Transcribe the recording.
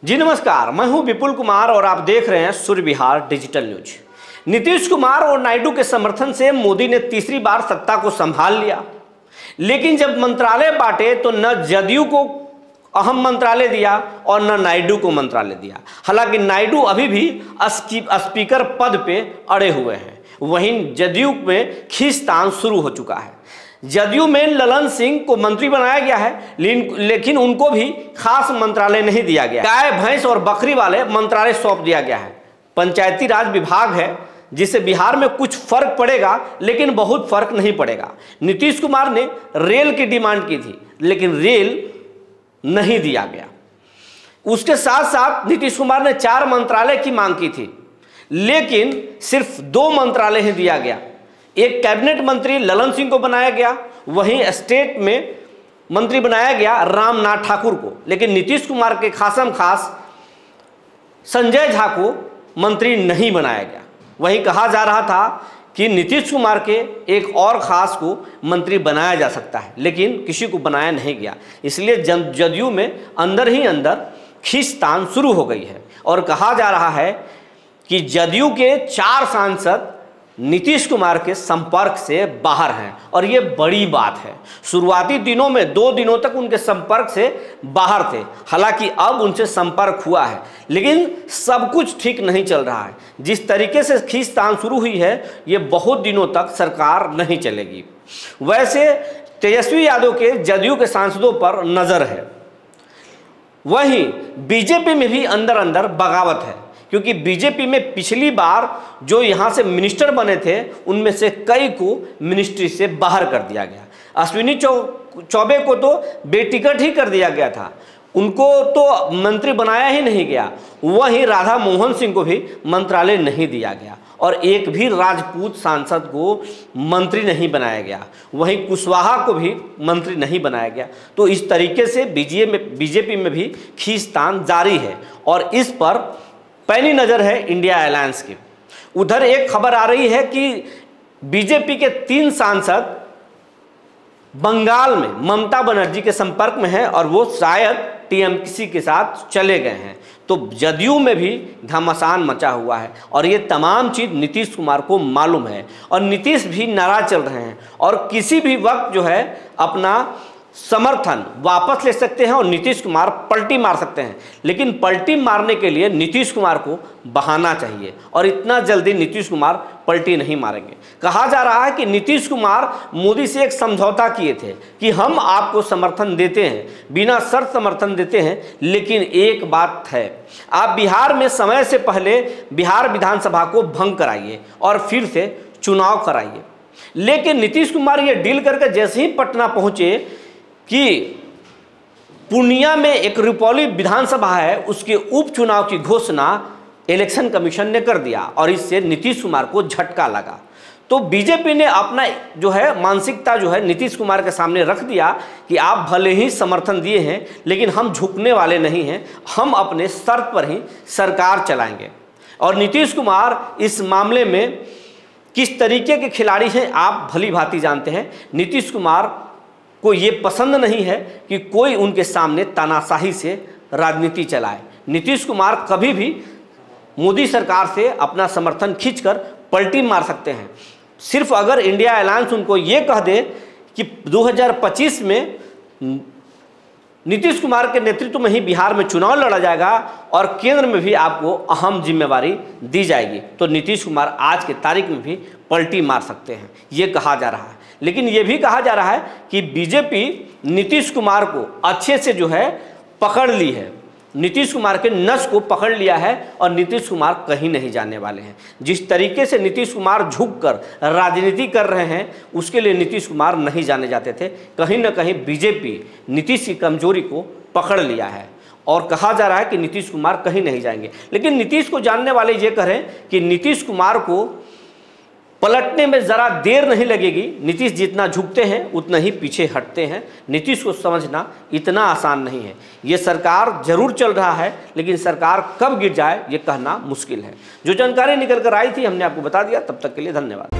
जी नमस्कार, मैं हूं विपुल कुमार और आप देख रहे हैं सूर्य विहार डिजिटल न्यूज। नीतीश कुमार और नायडू के समर्थन से मोदी ने तीसरी बार सत्ता को संभाल लिया, लेकिन जब मंत्रालय बांटे तो न जदयू को अहम मंत्रालय दिया और न नायडू को मंत्रालय दिया। हालांकि नायडू अभी भी स्पीकर पद पे अड़े हुए हैं, वहीं जदयू में खींचतान शुरू हो चुका है। जदयू में ललन सिंह को मंत्री बनाया गया है, लेकिन उनको भी खास मंत्रालय नहीं दिया गया। गाय भैंस और बकरी वाले मंत्रालय सौंप दिया गया है। पंचायती राज विभाग है जिससे बिहार में कुछ फर्क पड़ेगा, लेकिन बहुत फर्क नहीं पड़ेगा। नीतीश कुमार ने रेल की डिमांड की थी, लेकिन रेल नहीं दिया गया। उसके साथ साथ नीतीश कुमार ने 4 मंत्रालय की मांग की थी, लेकिन सिर्फ 2 मंत्रालय ही दिया गया। एक कैबिनेट मंत्री ललन सिंह को बनाया गया, वहीं स्टेट में मंत्री बनाया गया रामनाथ ठाकुर को, लेकिन नीतीश कुमार के खासम खास संजय झा को मंत्री नहीं बनाया गया। वहीं कहा जा रहा था कि नीतीश कुमार के एक और खास को मंत्री बनाया जा सकता है, लेकिन किसी को बनाया नहीं गया। इसलिए जदयू में अंदर ही अंदर खींचतान शुरू हो गई है और कहा जा रहा है कि जदयू के 4 सांसद नीतीश कुमार के संपर्क से बाहर हैं और ये बड़ी बात है। शुरुआती दिनों में 2 दिनों तक उनके संपर्क से बाहर थे, हालांकि अब उनसे संपर्क हुआ है, लेकिन सब कुछ ठीक नहीं चल रहा है। जिस तरीके से खींचतान शुरू हुई है, ये बहुत दिनों तक सरकार नहीं चलेगी। वैसे तेजस्वी यादव के जदयू के सांसदों पर नजर है, वहीं बीजेपी में भी अंदर अंदर बगावत है, क्योंकि बीजेपी में पिछली बार जो यहाँ से मिनिस्टर बने थे, उनमें से कई को मिनिस्ट्री से बाहर कर दिया गया। अश्विनी चौबे को तो बेटिकट ही कर दिया गया था, उनको तो मंत्री बनाया ही नहीं गया। वहीं राधा मोहन सिंह को भी मंत्रालय नहीं दिया गया और एक भी राजपूत सांसद को मंत्री नहीं बनाया गया। वहीं कुशवाहा को भी मंत्री नहीं बनाया गया। तो इस तरीके से बीजेपी में भी खींचतान जारी है और इस पर पैनी नज़र है इंडिया अलायंस की। उधर एक खबर आ रही है कि बीजेपी के 3 सांसद बंगाल में ममता बनर्जी के संपर्क में हैं और वो शायद टीएमसी के साथ चले गए हैं। तो जदयू में भी घमासान मचा हुआ है और ये तमाम चीज़ नीतीश कुमार को मालूम है और नीतीश भी नाराज चल रहे हैं और किसी भी वक्त जो है अपना समर्थन वापस ले सकते हैं और नीतीश कुमार पलटी मार सकते हैं। लेकिन पलटी मारने के लिए नीतीश कुमार को बहाना चाहिए और इतना जल्दी नीतीश कुमार पलटी नहीं मारेंगे। कहा जा रहा है कि नीतीश कुमार मोदी से एक समझौता किए थे कि हम आपको समर्थन देते हैं, बिना शर्त समर्थन देते हैं, लेकिन एक बात है, आप बिहार में समय से पहले बिहार विधानसभा को भंग कराइए और फिर से चुनाव कराइए। लेकिन नीतीश कुमार ये डील करके जैसे ही पटना पहुँचे कि पूर्णिया में एक रुपौली विधानसभा है, उसके उपचुनाव की घोषणा इलेक्शन कमीशन ने कर दिया और इससे नीतीश कुमार को झटका लगा। तो बीजेपी ने अपना जो है मानसिकता जो है नीतीश कुमार के सामने रख दिया कि आप भले ही समर्थन दिए हैं, लेकिन हम झुकने वाले नहीं हैं, हम अपने शर्त पर ही सरकार चलाएंगे। और नीतीश कुमार इस मामले में किस तरीके के खिलाड़ी हैं आप भली भांति जानते हैं। नीतीश कुमार को ये पसंद नहीं है कि कोई उनके सामने तानाशाही से राजनीति चलाए। नीतीश कुमार कभी भी मोदी सरकार से अपना समर्थन खींचकर पलटी मार सकते हैं। सिर्फ अगर इंडिया अलायंस उनको ये कह दे कि 2025 में नीतीश कुमार के नेतृत्व में ही बिहार में चुनाव लड़ा जाएगा और केंद्र में भी आपको अहम जिम्मेवारी दी जाएगी, तो नीतीश कुमार आज के तारीख में भी पलटी मार सकते हैं, ये कहा जा रहा है। लेकिन ये भी कहा जा रहा है कि बीजेपी नीतीश कुमार को अच्छे से जो है पकड़ ली है, नीतीश कुमार के नस को पकड़ लिया है और नीतीश कुमार कहीं नहीं जाने वाले हैं। जिस तरीके से नीतीश कुमार झुककर राजनीति कर रहे हैं, उसके लिए नीतीश कुमार नहीं जाने जाते थे। कहीं ना कहीं बीजेपी नीतीश की कमजोरी को पकड़ लिया है और कहा जा रहा है कि नीतीश कुमार कहीं नहीं जाएंगे। लेकिन नीतीश को जानने वाले ये कहें कि नीतीश कुमार को पलटने में ज़रा देर नहीं लगेगी। नीतीश जितना झुकते हैं उतना ही पीछे हटते हैं। नीतीश को समझना इतना आसान नहीं है। ये सरकार जरूर चल रहा है, लेकिन सरकार कब गिर जाए ये कहना मुश्किल है। जो जानकारी निकल कर आई थी हमने आपको बता दिया। तब तक के लिए धन्यवाद।